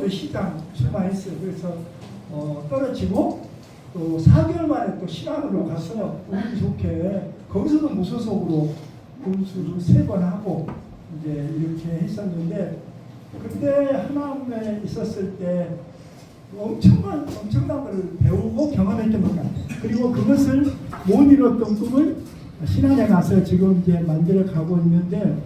시장 출마했어요. 그래서 떨어지고 또 4개월 만에 또 신안으로 가서 운이 좋게 거기서도 무소속으로 군수를 3번 하고 이제 이렇게 했었는데, 그때 하나님에 있었을 때 엄청난 것을 배우고 경험했던 것 같아요. 그리고 그것을 못 이뤘던 꿈을 신안에 가서 지금 이제 만들어 가고 있는데,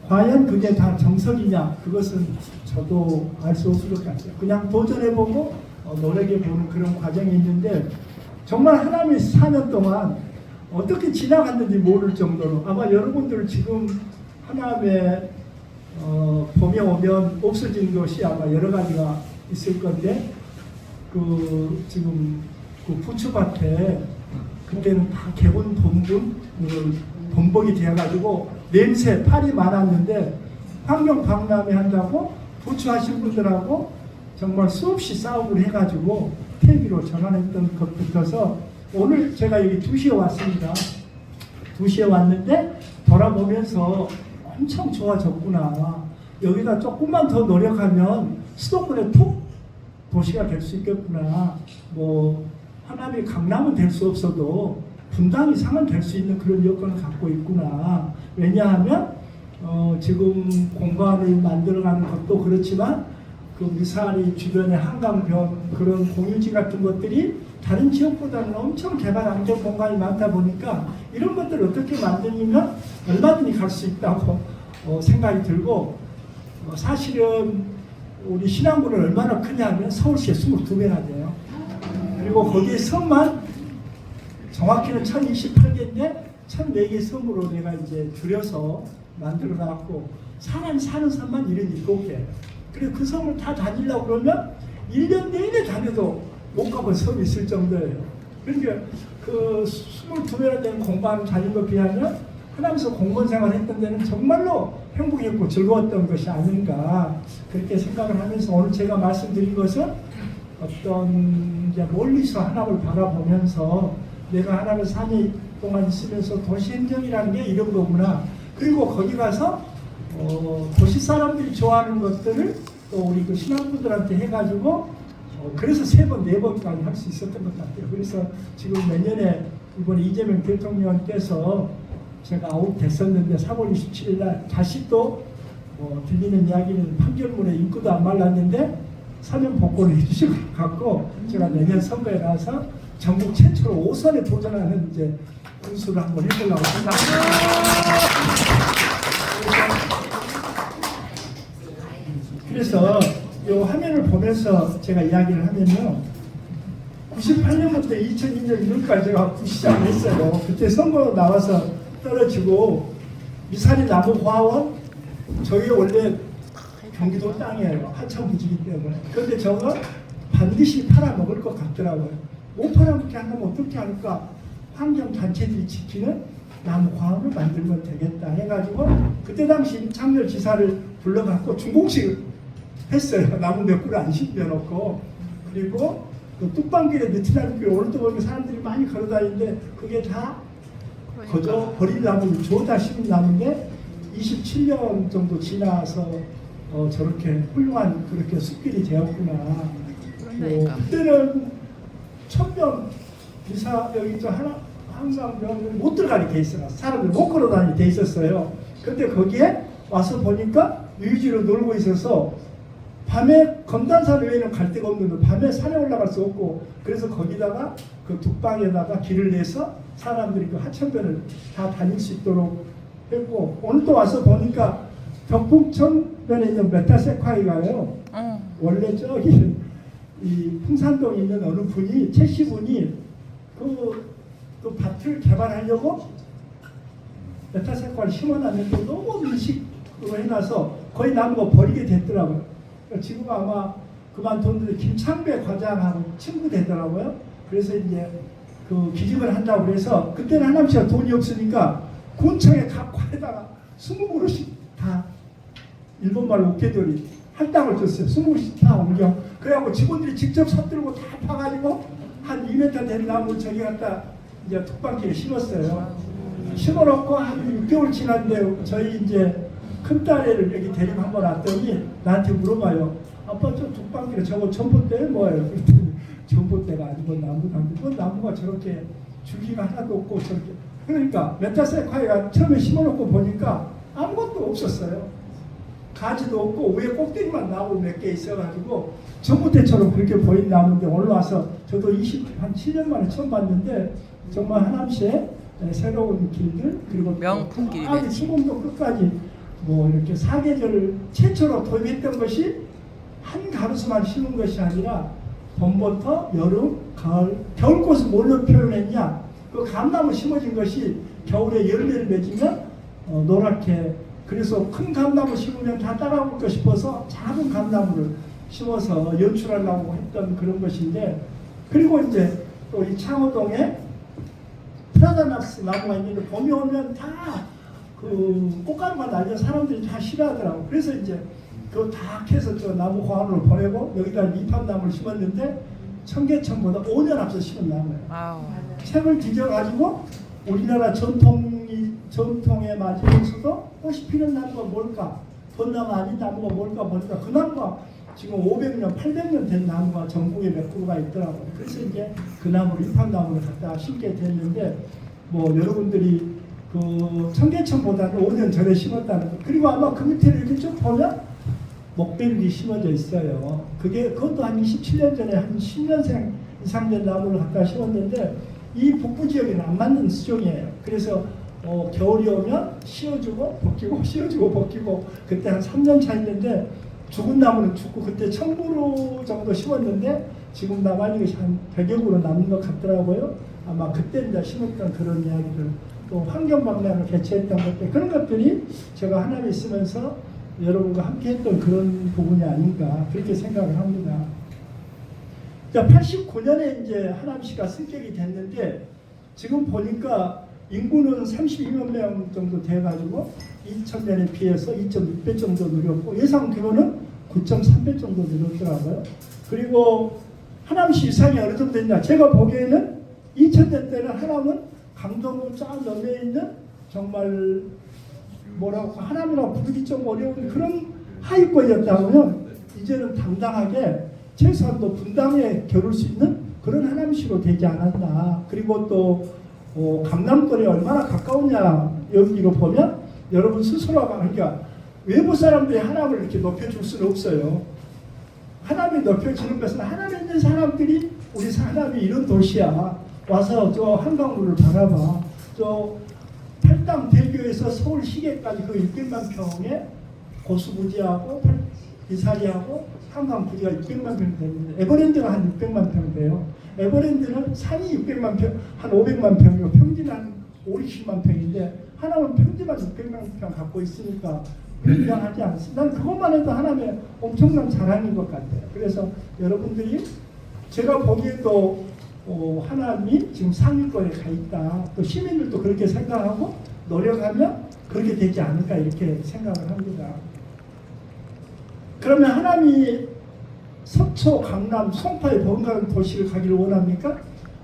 과연 그게 다 정석이냐, 그것은 저도 알 수 없을 것 같아요. 그냥 도전해보고 노력해보는 그런 과정이 있는데, 정말 하나님의 4년 동안 어떻게 지나갔는지 모를 정도로, 아마 여러분들 지금 하나님의 봄에 오면 없어진 것이 아마 여러 가지가 있을 건데, 지금 그 부추밭에 그때는 다 개분 본복이 되어가지고 냄새, 팔이 많았는데, 환경 박람회 한다고 부추하신 분들하고 정말 수없이 싸움을 해가지고 TV로 전환했던 것부터서 오늘 제가 여기 2시에 왔습니다. 2시에 왔는데 돌아보면서 엄청 좋아졌구나. 여기다 조금만 더 노력하면 수도권에 도시가 될 수 있겠구나. 뭐 하나님의 강남은 될 수 없어도 분당 이상은 될 수 있는 그런 여건을 갖고 있구나. 왜냐하면 지금 공간을 만들어가는 것도 그렇지만 그 미사리 주변의 한강변 그런 공유지 같은 것들이 다른 지역보다는 엄청 개발 안전 공간이 많다 보니까 이런 것들을 어떻게 만들면 얼마든지 갈 수 있다고 생각이 들고, 사실은 우리 신안군은 얼마나 크냐면 서울시에 22개나 돼요. 그리고 거기에 섬만 정확히는 1028개인데 1004개 섬으로 내가 이제 줄여서 만들어 놨고, 사람 사는 섬만 77개. 그리고 그 섬을 다 다니려고 그러면 1년 내내 다녀도 못 가본 섬이 있을 정도예요. 그러니까 그 22배나 되는 공부하는 자전거 비하면 하나님께서 공무원 생활을 했던 데는 정말로 행복했고 즐거웠던 것이 아닌가, 그렇게 생각을 하면서 오늘 제가 말씀드린 것은 어떤 이제 멀리서 하나님을 바라보면서 내가 하나님을 4년 동안 있으면서 도시행정이라는 게 이런 거구나. 그리고 거기 가서 도시 사람들이 좋아하는 것들을 또 우리 그 신앙분들한테 해가지고 그래서 3번, 4번까지 할 수 있었던 것 같아요. 그래서 지금 내년에 이번에 이재명 대통령께서 제가 아웃됐었는데 3월 27일 날 다시 또 들리는 이야기는 판결문에 인구도 안 말랐는데 사면 복권을 해주실 것 같고, 제가 내년 선거에 나와서 전국 최초로 5선에 도전하는 이제 군수를 한번 해보려고 생각합니다. 그래서 이 화면을 보면서 제가 이야기를 하면요, 98년부터 2002년 1월까지 제가 시작을 했어요. 그때 선거 나와서 떨어지고, 미사리 나무화원 저게 원래 경기도 땅이에요. 하천부지기 때문에. 그런데 저거 반드시 팔아먹을 것 같더라고요. 못 팔아먹게 한다면 어떻게 할까? 환경단체들이 지키는 나무화원을 만들면 되겠다 해가지고 그때 당시 임창열 지사를 불러갖고 준공식을 했어요. 나무 몇 그루 안 심겨놓고. 그리고 그 뚝방길에 느티나무길 오늘도 보니까 사람들이 많이 걸어다니는데 그게 다 거저 버릴 나무를 주워다 심은 나무인데 27년 정도 지나서 저렇게 훌륭한 그렇게 숲길이 되었구나. 그때는 1000명 미사 여기 저 한강병원 못 들어가게 돼 있어요. 사람들 못 걸어다니게 돼 있었어요. 근데 거기에 와서 보니까 유유지로 놀고 있어서 밤에 검단산 외에는 갈 데가 없는데 밤에 산에 올라갈 수 없고, 그래서 거기다가 그 둑방에다가 길을 내서 사람들이 그 하천변을 다 다닐 수 있도록 했고, 오늘 또 와서 보니까 덕북천변에 있는 메타세콰이가요. 원래 저기 이 풍산동에 있는 어느 분이 최씨 분이 그 밭을 개발하려고 메타세콰이를 심어놨는데 너무 밀식으로 해놔서 거의 나무가 버리게 됐더라고요. 지금 아마 그만뒀는데 김창배 과장하고 친구 되더라고요. 그래서 이제 그 기증을 한다고 그래서 그때는 하남시가 돈이 없으니까 군청에 각과에다가 20그루씩 다 일본말로 웃개돌이 한 땅을 줬어요. 20그루씩 다 옮겨. 그래갖고 직원들이 직접 서들고 다 파가지고 한 2m 된 나무 저기 갖다 이제 툭방길에 심었어요. 심어놓고 한 6개월 지났는데 저희 이제 큰딸애를 여기 데리고 한번 왔더니 나한테 물어봐요. 아빠 저 죽방길에 저거 전봇대 뭐예요? 그랬더니 전봇대가 아니고 나무가 아니고 나무가 저렇게 줄기가 하나도 없고 저렇게 그러니까 멘타세콰이가 처음에 심어놓고 보니까 아무것도 없었어요. 가지도 없고 위에 꼭대기만 나무 몇 개 있어가지고 전봇대처럼 그렇게 보인 나무인데 올라와서 저도 한 7년 만에 처음 봤는데 정말 하남시에 새로운 길들 그리고 명품 길이 아주 수금도 끝까지 뭐 이렇게 사계절 최초로 도입했던 것이 한 가로수만 심은 것이 아니라 봄부터 여름, 가을, 겨울꽃을 뭘로 표현했냐? 그 감나무 심어진 것이 겨울에 열매를 맺으면 노랗게 그래서 큰 감나무 심으면 다 따라올까 싶어서 작은 감나무를 심어서 연출하려고 했던 그런 것인데 그리고 이제 또 이 창호동에 프라다낙스 나무가 있는데 봄이 오면 다 그 꽃가루가 날려 사람들이 다 싫어하더라고. 그래서 이제 그거 다 캐서 저 나무 고안으로 보내고 여기다 잎합나무를 심었는데 청계천보다 5년 앞서 심은 나무예요. 아우. 책을 뒤져가지고 우리나라 전통에 맞으면서도 꽃이 피는 나무가 뭘까? 벚나무 아닌 나무가 뭘까 보니까 그 나무가 지금 500년, 800년 된 나무가 전국에 몇 그루가 있더라고요. 그래서 이제 그 나무를 잎합나무를 갖다 심게 됐는데 뭐 여러분들이 그 청계천보다는 5년 전에 심었다는 거. 그리고 아마 그 밑에 이렇게 쭉 보면 목베리가 심어져 있어요. 그것도 한 27년 전에 한 10년생 이상 된 나무를 갖다 심었는데 이 북부 지역에는 안 맞는 수종이에요. 그래서 겨울이 오면 씌워주고 벗기고 씌워주고 벗기고 그때 한 3년 차였는데 죽은 나무는 죽고 그때 1000그루 정도 심었는데 지금 남아있는 것이 한 100여 그루 남은 것 같더라고요. 아마 그때 이제 심었던 그런 이야기들 또 환경박람회를 개최했던 것들 그런 것들이 제가 하나에 있으면서 여러분과 함께 했던 그런 부분이 아닌가 그렇게 생각을 합니다. 89년에 이제 하남시가 승격이 됐는데 지금 보니까 인구는 32만 명 정도 돼가지고 2000년에 비해서 2.6배 정도 늘었고 예상 규모는 9.3배 정도 늘었더라고요. 그리고 하남시 위상이 어느 정도 됐냐? 제가 보기에는 2000년 때는 하남은 강동구 쫙 넘에 있는 정말 뭐라고 하남이라 부르기 좀 어려운 그런 하위권이었다면 이제는 당당하게 최소한도 분당에 겨룰 수 있는 그런 하남시로 되지 않았나. 그리고 또 강남권에 얼마나 가까우냐 여기로 보면 여러분 스스로가 그러니까 외부 사람들이 하남을 이렇게 높여줄 수는 없어요. 하남이 높여지는 것은 하남에 있는 사람들이 우리 하남이 이런 도시야. 와서 저 한강물을 바라봐. 저 팔당 대교에서 서울 시계까지 그 600만 평에 고수부지하고 이사리하고 한강 부지가 600만 평 되는데 에버랜드가 한 600만 평 돼요. 에버랜드는 산이 600만 평, 한 500만 평이고 평지는 한 5, 60만 평인데 하나는 평지만 600만 평 갖고 있으니까 굉장하지 않습니다. 난 그것만 해도 하나의 엄청난 자랑인 것 같아요. 그래서 여러분들이 제가 보기에도 하나님이 지금 상위권에 가 있다. 또 시민들도 그렇게 생각하고 노력하면 그렇게 되지 않을까 이렇게 생각을 합니다. 그러면 하나님이 서초, 강남, 송파에 번가는 도시를 가기를 원합니까?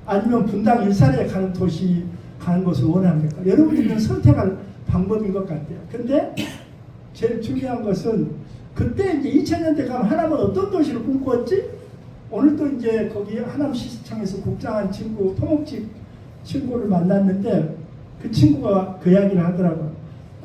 아니면 분당, 일산에 가는 도시 가는 것을 원합니까? 여러분들은 선택할 방법인 것 같아요. 근데 제일 중요한 것은 그때 이제 2000년대 가면 하나님은 어떤 도시를 꿈꾸었지? 오늘도 이제 거기 하남시청에서 국장한 친구, 토목집 친구를 만났는데 그 친구가 그 이야기를 하더라고요.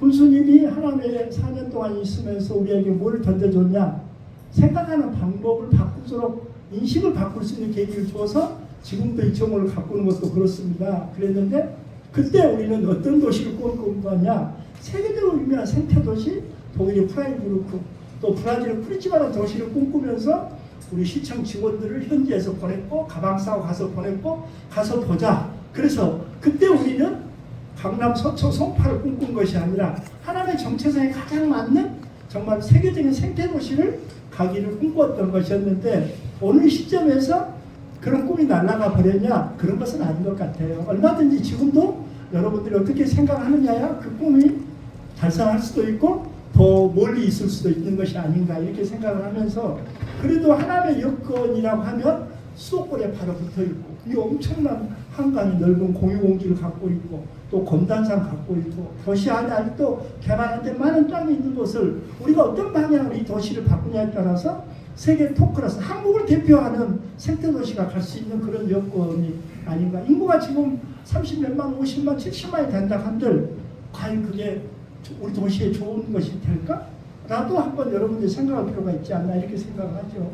군수님이 하남에 4년 동안 있으면서 우리에게 뭘 던져줬냐? 생각하는 방법을 바꾸도록 인식을 바꿀 수 있는 계기를 줘서 지금도 이 정원을 가꾸는 것도 그렇습니다. 그랬는데 그때 우리는 어떤 도시를 꿈꾸었냐? 세계적으로 유명한 생태도시, 독일의 프라이부르크, 또 브라질의 쿠리티바라는 도시를 꿈꾸면서 우리 시청 직원들을 현지에서 보냈고 가방 싸고 가서 보냈고 가서 보자. 그래서 그때 우리는 강남, 서초, 송파를 꿈꾼 것이 아니라 하나님의 정체성에 가장 맞는 정말 세계적인 생태도시를 가기를 꿈꿨던 것이었는데 오늘 시점에서 그런 꿈이 날아가 버렸냐? 그런 것은 아닌 것 같아요. 얼마든지 지금도 여러분들이 어떻게 생각하느냐야 그 꿈이 달성할 수도 있고 더 멀리 있을 수도 있는 것이 아닌가 이렇게 생각을 하면서 그래도 하나님의 여건이라고 하면 수도권에 바로 붙어있고 이 엄청난 한강이 넓은 공유공지를 갖고 있고 또 검단산 갖고 있고 도시 안에 아직도 개발한 데 많은 땅이 있는 곳을 우리가 어떤 방향으로 이 도시를 바꾸냐에 따라서 세계 톱클래스 한국을 대표하는 생태도시가 갈 수 있는 그런 여건이 아닌가. 인구가 지금 30몇만, 50만, 70만이 된다 한들 과연 그게 우리 도시에 좋은 것이 될까? 라도 한번 여러분들이 생각할 필요가 있지 않나 이렇게 생각을 하죠.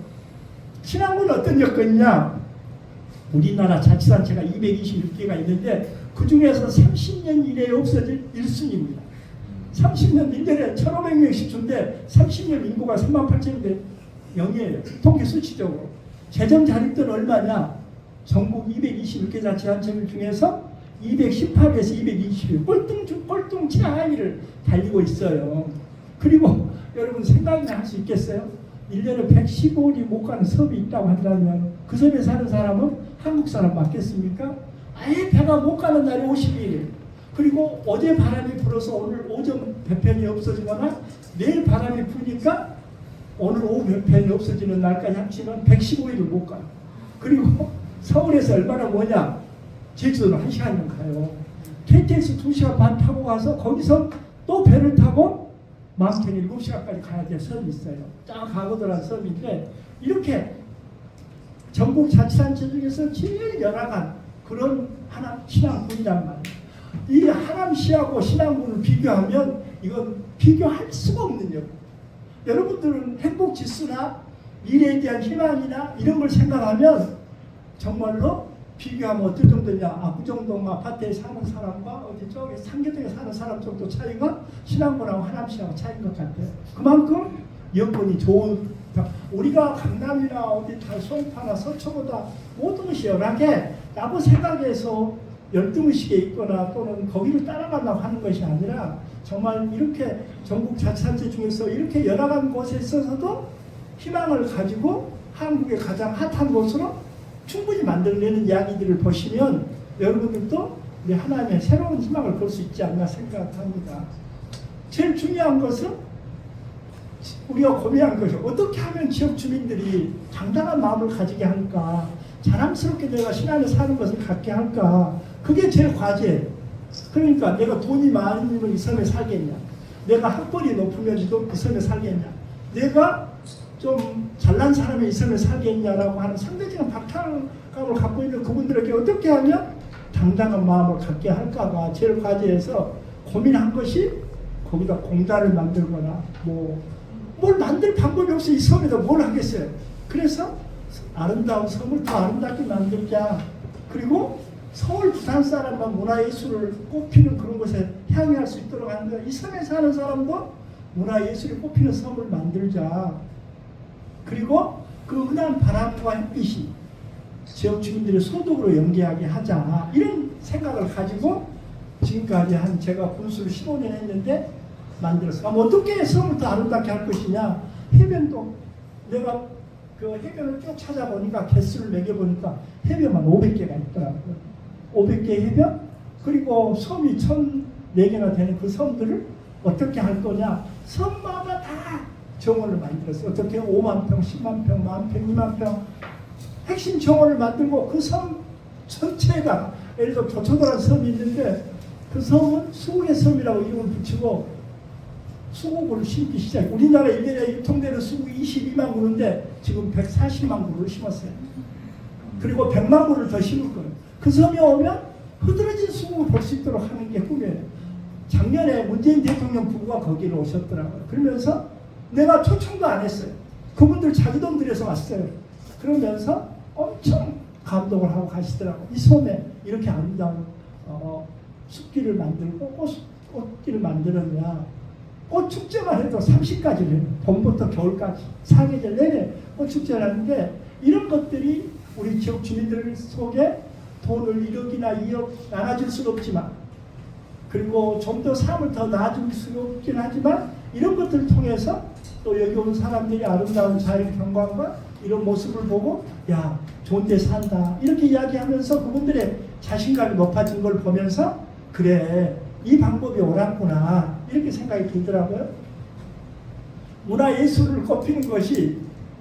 신안군은 어떤 여건이냐? 우리나라 자치단체가 226개가 있는데 그 중에서 30년 이내에 없어질 1순위입니다. 30년 1년에 1,500명씩 준데 30년 인구가 38,000대 0이에요. 통계 수치적으로. 재정 자립도는 얼마냐? 전국 226개 자치단체 중에서 218에서 220일 꼴등 차이를 달리고 있어요. 그리고 여러분 생각이나 할 수 있겠어요? 1년에 115일이 못 가는 섬이 있다고 한다면 그 섬에 사는 사람은 한국 사람 맞겠습니까? 아예 배가 못 가는 날이 50일. 그리고 어제 바람이 불어서 오늘 오전 배편이 없어지거나 내일 바람이 부니까 오늘 오후 배편이 없어지는 날까지 합치면 115일을 못 가요. 그리고 서울에서 얼마나 뭐냐? 제주도는 1시간이면 가요. KTX 2시간 반 타고 가서 거기서 또 배를 타고 마운틴 7시간까지 가야 될 섬이 있어요. 쫙 가고들한 섬인데 이렇게 전국 자치단체 중에서 제일 열악한 그런 신안군이란 말이에요. 이 하남시하고 신안군을 비교하면 이건 비교할 수가 없는 역. 여러분들은 행복지수나 미래에 대한 희망이나 이런 걸 생각하면 정말로 비교하면 어떨 정도냐. 압구정동 아파트에 사는 사람과 어디 저기 상계동에 사는 사람 정도 차이가 신안군하고 하남시하고 차이인 것 같아요. 그만큼 여건이 좋은, 우리가 강남이나 어디 송파나 서초보다 모든 것이 열하게 라고 생각해서 열등의식에 있거나 또는 거기를 따라가려고 하는 것이 아니라 정말 이렇게 전국 자치단체 중에서 이렇게 열악한 곳에 있어서도 희망을 가지고 한국의 가장 핫한 곳으로 충분히 만들어내는 이야기들을 보시면 여러분들도 우리 하나님의 새로운 희망을 볼 수 있지 않나 생각합니다. 제일 중요한 것은 우리가 고민한 것이 어떻게 하면 지역 주민들이 당당한 마음을 가지게 할까, 자랑스럽게 내가 신안에 사는 것을 갖게 할까, 그게 제일 과제예요. 그러니까 내가 돈이 많으면 이 섬에 살겠냐, 내가 학벌이 높으면 이 섬에 살겠냐, 내가 좀 잘난 사람이 이 섬에 살겠냐라고 하는 상대적인 박탈감을 갖고 있는 그분들에게 어떻게 하면 당당한 마음을 갖게 할까가 제일 과제에서 고민한 것이 거기다 공단을 만들거나 뭘 만들 방법이 없어. 이 섬에다 뭘 하겠어요. 그래서 아름다운 섬을 더 아름답게 만들자. 그리고 서울, 부산 사람만 문화예술을 꼽히는 그런 곳에 향유할 수 있도록 하는 거야. 이 섬에 사는 사람도 문화예술이 꼽히는 섬을 만들자. 그리고 그 흔한 바람과 햇빛이 지역 주민들의 소득으로 연계하게 하자. 이런 생각을 가지고 지금까지 제가 군수를 15년 했는데 만들었어. 어떻게 섬을 더 아름답게 할 것이냐. 해변도 내가 그 해변을 쭉 찾아보니까 개수를 매겨보니까 해변만 500개가 있더라고요. 500개 해변? 그리고 섬이 1,004개나 되는 그 섬들을 어떻게 할 거냐. 섬마다 다 정원을 만들었어. 어떻게 5만 평, 10만 평, 1만 평, 2만 평 핵심 정원을 만들고 그 섬 전체가 예를 들어 조초도라는 섬이 있는데 그 섬은 수국의 섬이라고 이름을 붙이고 수국을 심기 시작해. 우리나라 1년에 유통되는 수국이 22만 그루인데 지금 140만 그루를 심었어요. 그리고 100만 그루를 더 심을 거예요. 그 섬에 오면 흐드러진 수국을 볼 수 있도록 하는 게 꿈이에요. 작년에 문재인 대통령 부부가 거기로 오셨더라고요. 그러면서 내가 초청도 안 했어요. 그분들 자기 돈 들여서 왔어요. 그러면서 엄청 감동을 하고 가시더라고요. 이 섬에 이렇게 아름다운 숲길을 만들고 꽃길을 만들었냐. 꽃 축제만 해도 30가지를 해요. 봄부터 겨울까지 4계절 내내 꽃 축제를 하는데 이런 것들이 우리 지역 주민들 속에 돈을 1억이나 2억 나눠줄 수는 없지만 그리고 좀 더 삶을 더 나아질 수는 없긴 하지만 이런 것들을 통해서 또 여기 온 사람들이 아름다운 자연 경관과 이런 모습을 보고 야 좋은 데 산다 이렇게 이야기하면서 그분들의 자신감이 높아진 걸 보면서 그래 이 방법이 옳았구나 이렇게 생각이 들더라고요. 문화예술을 꼽히는 것이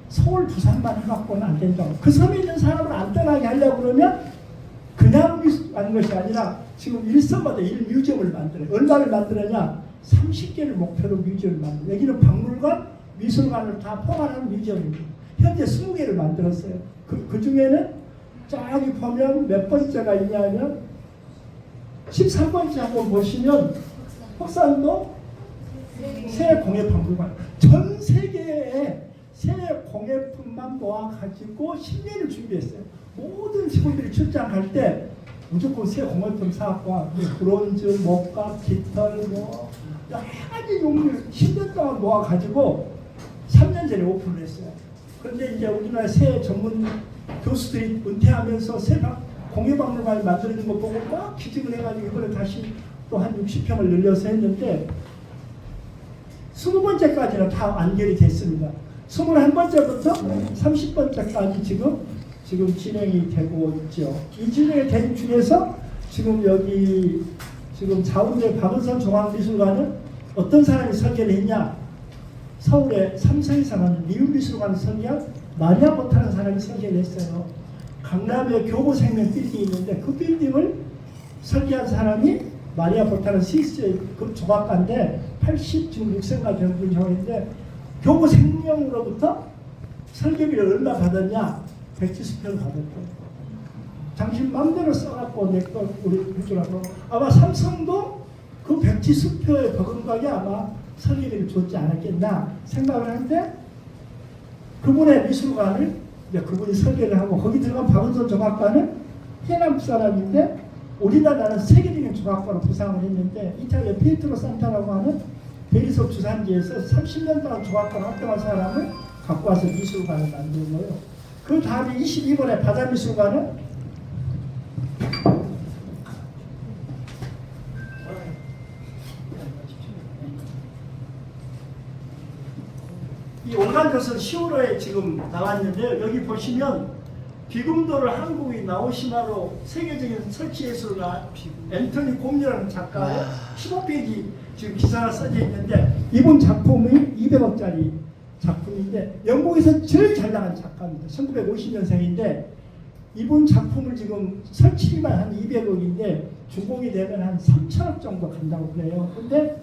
서울, 부산만 해갖고는 안 된다고. 그 섬에 있는 사람을 안 떠나게 하려고 그러면 그냥 하는 것이 아니라 지금 일섬마다 1뮤지엄을 만들어요. 얼마를 만들었냐? 30개를 목표로 뮤지엄을 만들어요. 여기는 박물관, 미술관을 다 포괄하는 뮤지엄입니다. 현재 20개를 만들었어요. 그 중에는 저기 보면 몇 번째가 있냐면 13번째 한번 보시면 흑산도 새공예박물관, 전 세계에 새 공예품만 모아가지고 10년을 준비했어요. 모든 직원들이 출장 갈 때 무조건 새 공예품 사갖고 브론즈, 목각, 깃털, 뭐 여러 가지 용물 10년 동안 모아가지고 3년 전에 오픈을 했어요. 그런데 이제 우리나라 새 전문 교수들이 은퇴하면서 새 공예박물관을 만드는 거 보고 막 기증을 해가지고 이번에 다시 또 한 60평을 늘려서 했는데 20번째까지는 다 완결이 됐습니다. 21번째부터 30번째까지 지금 진행이 되고 있죠. 이 진행된 중에서 지금 여기 지금 자운대 박은선 종합미술관은 어떤 사람이 설계를 했냐? 서울에 삼성에 사는 리움미술관을 설계한 마리아 보타라는 사람이 설계를 했어요. 강남에 교보생명 빌딩이 있는데 그 빌딩을 설계한 사람이 마리아 보타라는 스위스의 그 조각가인데 86세가 된 분이었는데 교보생명으로부터 설계비를 얼마 받았냐? 170표를 받았고 당신 맘대로 써갖고 내 거 우리 해주라고. 아마 삼성도 그 170표의 버금가게 아마 설계비를 줬지 않았겠나 생각을 하는데 그분의 미술관을 이제 그분이 설계를 하고 거기 들어간 박은선 조각가는 해남 사람인데 우리나라는 세계적인 조각가로 부상을 했는데 이탈리아 피에트로 산타라고 하는 대리석 주산지에서 30년 동안 조각가로 활동한 사람을 갖고 와서 미술관을 만든 거예요. 그 다음에 22번에 바다미술관은 이 온간조선 10월호에 지금 나왔는데요. 여기 보시면 비금도를 한국의 나오시마로 세계적인 설치예술가 앤토니 곰리라는 작가의 15페이지 지금 기사가 써져 있는데 이분 작품이 200억짜리 작품인데 영국에서 제일 잘 나간 작가입니다. 1950년생인데 이분 작품을 지금 설치비만 한 200억인데 준공이 되면 한 3천억 정도 간다고 그래요. 근데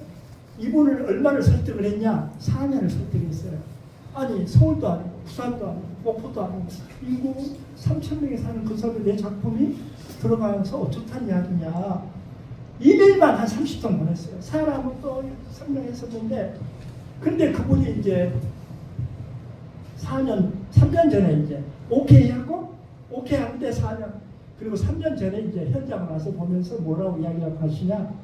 이분을 얼마를 설득을 했냐? 4년을 설득했어요. 아니 서울도 아니고 부산도 아니고 목포도 아니고 인구 3,000명이 사는 그 섬에 내 작품이 들어가면서 어쩌다는 이야기냐. 이메일만 한 30통 보냈어요. 사람은 또 설명했었는데 근데 그분이 이제 3년 전에 이제 오케이 하고 오케이 하는데 4년 그리고 3년 전에 이제 현장을 와서 보면서 뭐라고 이야기하고 하시냐.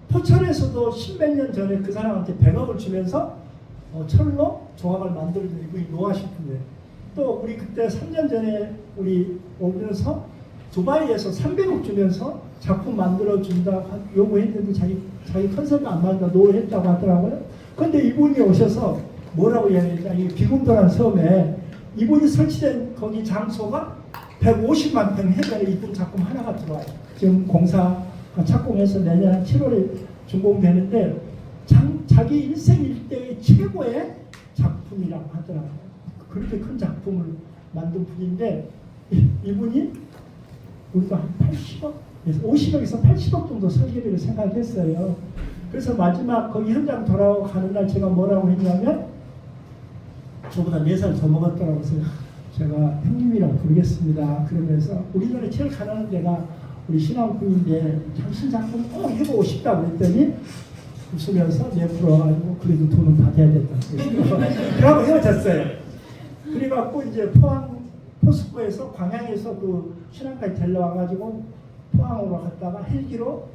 포천에서도 10몇 년 전에 그 사람한테 100억을 주면서 철로 조각을 만들어준 이분이 노아시프예요. 또 우리 그때 3년 전에 우리 오면서 두바이에서 300억 주면서 작품 만들어준다 요구했는데 자기 컨셉이 안 맞는다 노했다고 하더라고요. 그런데 이분이 오셔서 뭐라고 이야기했냐. 이 비금도라는 섬에 이분이 설치된 거기 장소가 150만 평 해변에 이분 작품 하나가 들어와요. 지금 공사가 착공해서 내년 7월에 준공되는데 자기 일생 일대의 최고의 작품이라고 하더라고요. 그렇게 큰 작품을 만든 분인데 이분이 우리가 한 80억, 50억에서 80억 정도 설계비를 생각했어요. 그래서 마지막 거기 현장 돌아가는 날 제가 뭐라고 했냐면 저보다 4살 더 먹었더라고요. 그래서 제가 형님이라고 부르겠습니다. 그러면서 우리나라에 제일 가난한 데가 우리 신앙군인데 당신 작품 꼭 해보고 싶다고 했더니 웃으면서 내풀어가지고 그래도 돈은 받아야 된다. 그러고 헤어졌어요. 그래갖고 이제 포항 포스코에서 광양에서 그 신안까지 데려와가지고 포항으로 갔다가 헬기로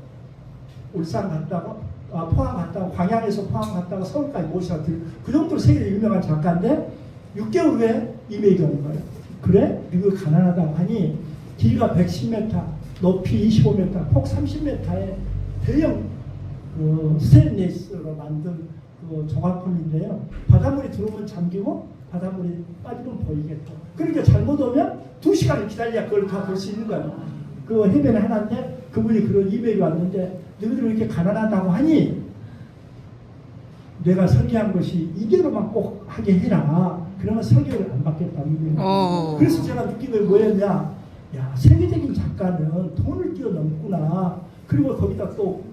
울산 갔다가 포항 갔다가 광양에서 포항 갔다가 서울까지 모셔서 그 정도로 세계에 유명한 작가인데 6개월 후에 이메일이 오는 거예요. 그래? 이거 가난하다고 하니 길이가 110m, 높이 25m, 폭 30m의 대형 스테인리스로 만든 그 조각품인데요. 바닷물이 들어오면 잠기고 바닷물이 빠지면 보이겠죠. 그러니까 잘못 오면 2시간을 기다려야 그걸 다 볼 수 있는 거예요. 그 해변에 하나인데 그분이 그런 이메일이 왔는데 너희들 이렇게 가난하다고 하니 내가 설계한 것이 이대로만 꼭 하게 해라. 그러면 설계를 안 받겠다. 그래서 제가 느낀 건 뭐였냐. 야, 세계적인 작가는 돈을 뛰어넘구나. 그리고 거기다 또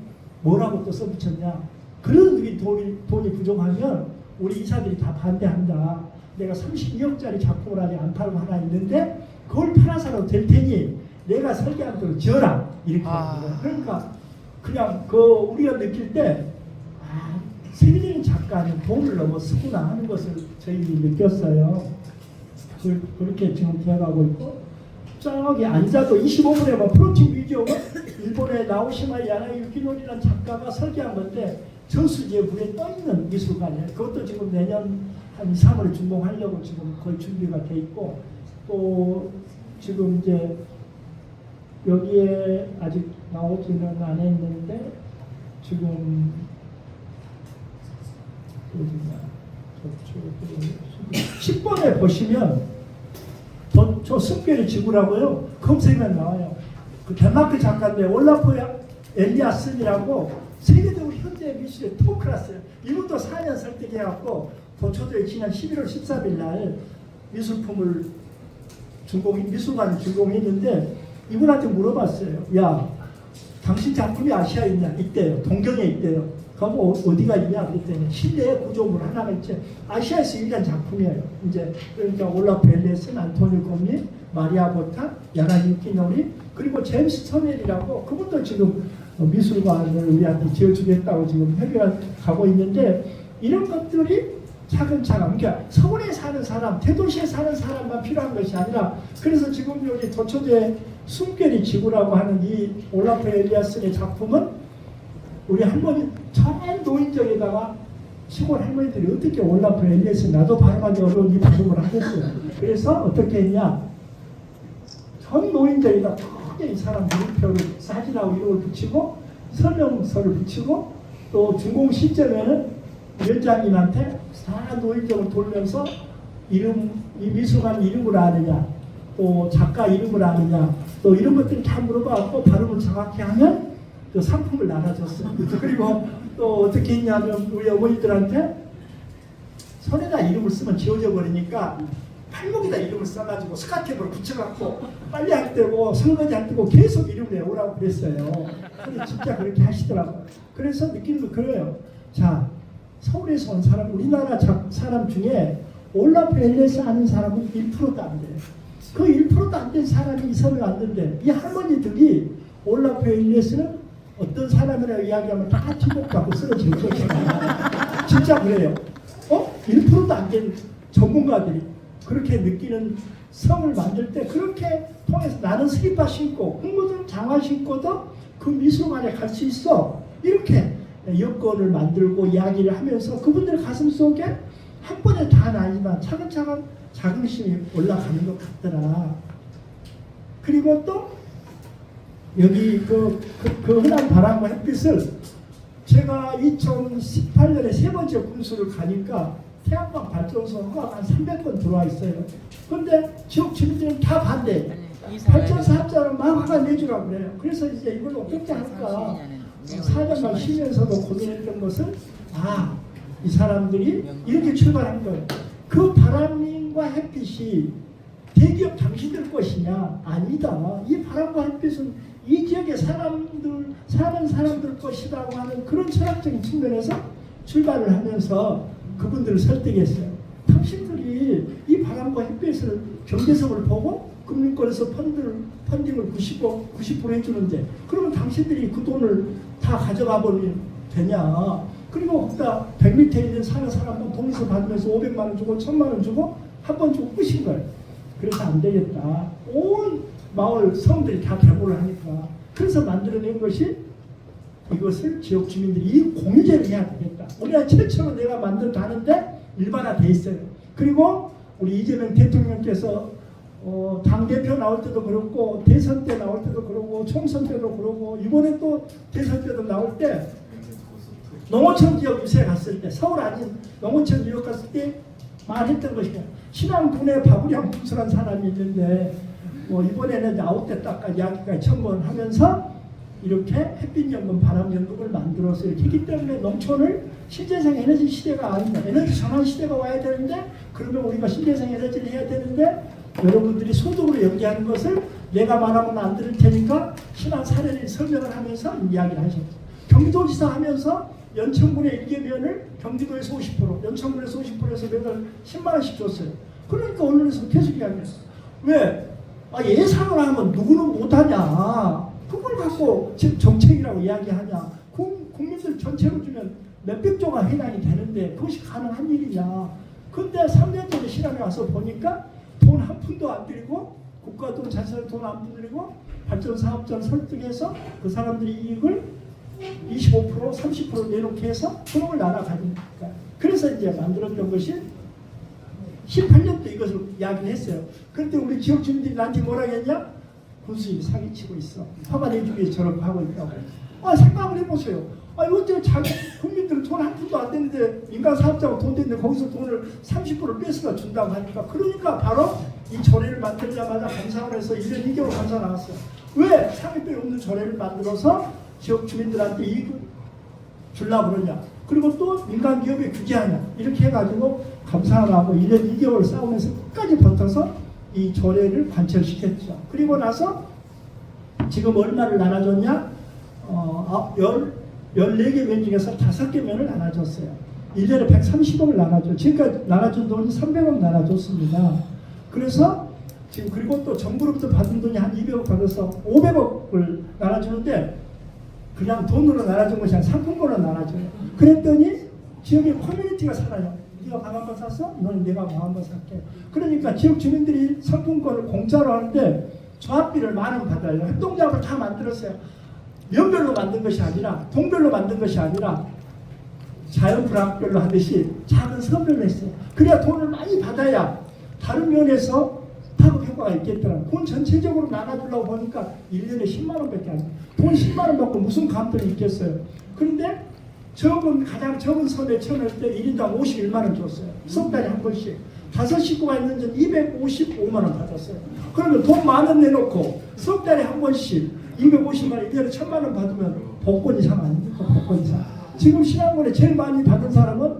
뭐라고 또 써붙였냐. 그런 돈이 부족하면 우리 이사들이 다 반대한다. 내가 32억짜리 작품을 아직 안 팔고 하나 있는데 그걸 팔아서라도 될 테니 내가 설계한 대로 지어라 이렇게 합니다. 그러니까 그냥 그 우리가 느낄 때 세계적인 작가는 돈을 너무 쓰구나 하는 것을 저희들이 느꼈어요. 그렇게 지금 되어가고 있고 저기 앉아도 25분에 뭐 프로팅 뮤지엄은 일본의 나오시마 야나유키노리라는 작가가 설계한 건데 저수지에 물에 떠있는 미술관이에요. 그것도 지금 내년 한 2, 3월에 준공하려고 지금 거의 준비가 돼 있고 또 지금 이제 여기에 아직 나오지는 않았는데 지금 10번에 보시면 저 습결의 지구라고요. 검색하면 나와요. 그 덴마크 작가인데 올라프 엘리아슨이라고 세계적으로 현대 미술의 톱 클래스예요. 이분도 4년 설득해갖고 도초도에 지난 11월 13일 날 미술품을 미술관을 준공했는데 이분한테 물어봤어요. 야, 당신 작품이 아시아에 있냐? 있대요. 동경에 있대요. 그럼 어디가 있냐? 그랬더니 실내 구조물 하나가 있지. 아시아에서 유일한 작품이에요. 이제 그러니까 올라프 엘리아슨, 안토니오 곰니, 마리아 보타, 야나유키노리 그리고 제임스 터넬이라고 그분도 지금 미술관을 우리한테 지어주겠다고 지금 협의를 가고 있는데 이런 것들이 차근차근 그러니까 서울에 사는 사람, 대도시에 사는 사람만 필요한 것이 아니라 그래서 지금 여기 도초대 숨결의 지구라고 하는 이 올라프 엘리아슨의 작품은 우리 할머니 전 노인정에다가 시골 할머니들이 어떻게 올라프 엘리아슨 나도 발음하기 어려운 이 발음을 하겠어요. 그래서 어떻게 했냐 전 노인정에다 크게 이 사람 물음표를 사진하고 이름을 붙이고 설명서를 붙이고 또 준공 시점에는 위원장님한테 다 노인정을 돌면서 이 미술관 이름을 아느냐 또 작가 이름을 아느냐 또 이런 것들 다 물어봐갖고 발음을 정확히 하면 그 상품을 나눠줬어요. 그리고 또 어떻게 했냐면 우리 어머니들한테 손에다 이름을 쓰면 지워져 버리니까 팔목에다 이름을 써가지고 스카트으로 붙여갖고 빨리 할 때고 설거지 할 때고 계속 이름을 외우라고 그랬어요. 근데 진짜 그렇게 하시더라고요. 그래서 느끼는 거 그래요. 자, 서울에서 온 사람, 우리나라 사람 중에 올라프 엘리아슨 아는 사람은 1%도 안 돼요. 그 1%도 안 된 사람이 이 섬에 왔는데 이 할머니들이 올라프 엘리아슨은 어떤 사람이라고 이야기하면 다 뒷목 갖고 쓰러질 거예요. 진짜 그래요. 1%도 안 된 전문가들이 그렇게 느끼는 성을 만들 때 그렇게 통해서 나는 슬리퍼 신고 홍보등 장화 신고도 그 미술관에 갈 수 있어. 이렇게 여건을 만들고 이야기를 하면서 그분들 가슴 속에 한 번에 다는 아니지만 차근차근 자긍심이 올라가는 것 같더라. 그리고 또 여기 그 흔한 바람과 햇빛을 제가 2018년에 세 번째 군수를 가니까 태양광 발전소 허가가 한 300건 들어와 있어요. 그런데 지역 주민들은 다 반대. 발전소 합자를 막 허가 내주라고 그래요. 그래서 이제 이걸 어떻게 할까 4년간 쉬면서도 고민했던 것은 이 사람들이 이렇게 출발한 거예요. 그 바람과 햇빛이 대기업 당신들 것이냐? 아니다. 이 바람과 햇빛은 이 지역의 사는 사람들 것이라고 하는 그런 철학적인 측면에서 출발을 하면서 그분들을 설득했어요. 당신들이 이 바람과 햇빛을 경제성을 보고 금융권에서 펀딩을 90% 해주는데 그러면 당신들이 그 돈을 다 가져가 버리면 되냐? 그리고 거기다 100m 있는 사는 사람만 동의서 받으면서 500만 원 주고 1000만 원 주고 한 번 주고 끝인 거예요. 그래서 안 되겠다. 온 마을 성들이 다 대보를 하니까 그래서 만들어낸 것이 이것을 지역 주민들이 이 공유제를 해야 되겠다. 우리가 최초로 내가 만들어가는데 일반화돼 있어요. 그리고 우리 이재명 대통령께서 당대표 나올 때도 그렇고 대선 때 나올 때도 그러고 총선 때도 그러고 이번에 또 대선 때도 나올 때 농어촌 지역 유세 갔을 때 서울 아닌 농어촌 지역 갔을 때 말했던 것이야. 신앙군에 바구량 분수란 사람이 있는데 이번에는 아웃됐다까지 이야기까지 첨언하면서 이렇게 햇빛연금, 바람연금을 만들어서 이렇게 했기 때문에 농촌을 신재생 에너지 시대가 아니다. 에너지 전환 시대가 와야 되는데 그러면 우리가 신재생 에너지를 해야 되는데 여러분들이 소득으로 연계하는 것을 내가 말하면 안 들을 테니까 신한 사례를 설명을 하면서 이야기를 하셨죠. 경기도지사 하면서 연천군의 일개면을 경기도에서 50%, 연천군에서 50%에서 매달 10만 원씩 줬어요. 그러니까 언론에서 계속 이야기했어요. 왜? 예산을 하면 누구는 못하냐. 그걸 갖고 지금 정책이라고 이야기하냐. 국민들 전체로 주면 몇백 조가 해당이 되는데 그것이 가능한 일이냐. 근데 3년 전에 신안에 와서 보니까 돈 한 푼도 안 들이고 국가 돈 자체를 돈 안 들이고 발전사업자를 설득해서 그 사람들이 이익을 25% 30% 내놓게 해서 그놈을 나눠 가지니까. 그래서 이제 만들었던 것이 18년도 이것을 이야기를 했어요. 그런데 우리 지역 주민들이 나한테 뭐라 했냐? 군수님 사기치고 있어. 화가 내주기 위해서 저렇게 하고 있다고. 생각을 해보세요. 어째 자기 국민들은 돈 한 푼도 안 되는데 민간 사업자가 돈 되는데 거기서 돈을 30% 뺏어가 준다고 하니까. 그러니까 바로 이 조례를 만들자마자 감사를 해서 1년 2개월 감사 나왔어요. 왜 상위법이 없는 조례를 만들어서 지역 주민들한테 이익을 주려고 그러냐. 그리고 또 민간 기업에 규제하냐. 이렇게 해가지고 감사를 하고 1년 2개월 싸우면서 끝까지 버텨서 이 조례를 관철시켰죠. 그리고 나서 지금 얼마를 나눠줬냐? 14개 면 중에서 5개 면을 나눠줬어요. 1년에 130억을 나눠줘. 지금까지 나눠준 돈이 300억 나눠줬습니다. 그래서 지금 그리고 또 정부로부터 받은 돈이 한 200억 받아서 500억을 나눠주는데 그냥 돈으로 나눠준 것이 아니라 상품권으로 나눠줘요. 그랬더니 지역의 커뮤니티가 살아요. 네가 방 한 번 샀어? 너는 내가 방 한 번 살게. 그러니까 지역 주민들이 상품권을 공짜로 하는데 조합비를 10,000원 받아요. 협동조합을 다 만들었어요. 면별로 만든 것이 아니라 동별로 만든 것이 아니라 자연불황별로 하듯이 작은 섬별로 했어요. 그래야 돈을 많이 받아야 다른 면에서 파급 효과가 있겠더라. 돈 전체적으로 나눠주려고 보니까 1년에 10만 원밖에 안 돼요. 돈 10만 원 받고 무슨 감들이 있겠어요. 그런데 가장 적은 섬에 처음에 때 1인당 51만 원 줬어요. 석 달에 한 번씩. 5식구가 있는 데 255만 원 받았어요. 그러면 돈 10,000원 내놓고 석 달에 한 번씩 250만 원, 1년에 1,000만 원 받으면 복권 이상 아닙니까? 복권 이상. 지금 신한군에 제일 많이 받은 사람은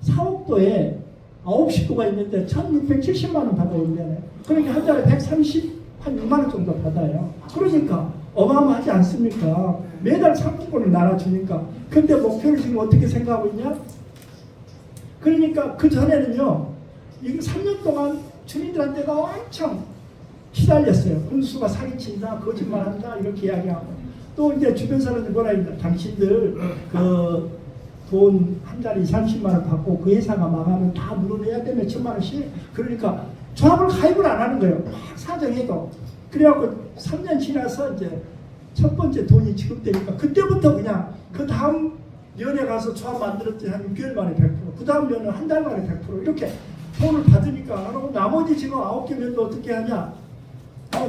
사옥도에 9식구가 있는데 1,670만 원 받아요, 1년에. 그러니까 한 달에 136만 원 정도 받아요. 그러니까 어마어마하지 않습니까? 매달 상품권을 나눠주니까. 근데 목표를 지금 어떻게 생각하고 있냐? 그러니까 그 전에는요, 이거 3년 동안 주민들한테가 엄청 시달렸어요. 군수가 사기친다, 거짓말한다, 이렇게 이야기하고. 또 이제 주변 사람들 뭐라 했나? 당신들 그 돈 한 달에 30만 원 받고 그 회사가 망하면 다 물어내야 돼, 몇 천만 원씩. 그러니까 조합을 가입을 안 하는 거예요. 막 사정해도. 그래갖고 3년 지나서 이제 첫 번째 돈이 지급되니까 그때부터 그냥 그 다음 면에 가서 조합 만들었더니 한 6개월 만에 100%, 그 다음 면은 한 달 만에 100% 이렇게 돈을 받으니까. 그리고 나머지 지금 9개 면도 어떻게 하냐?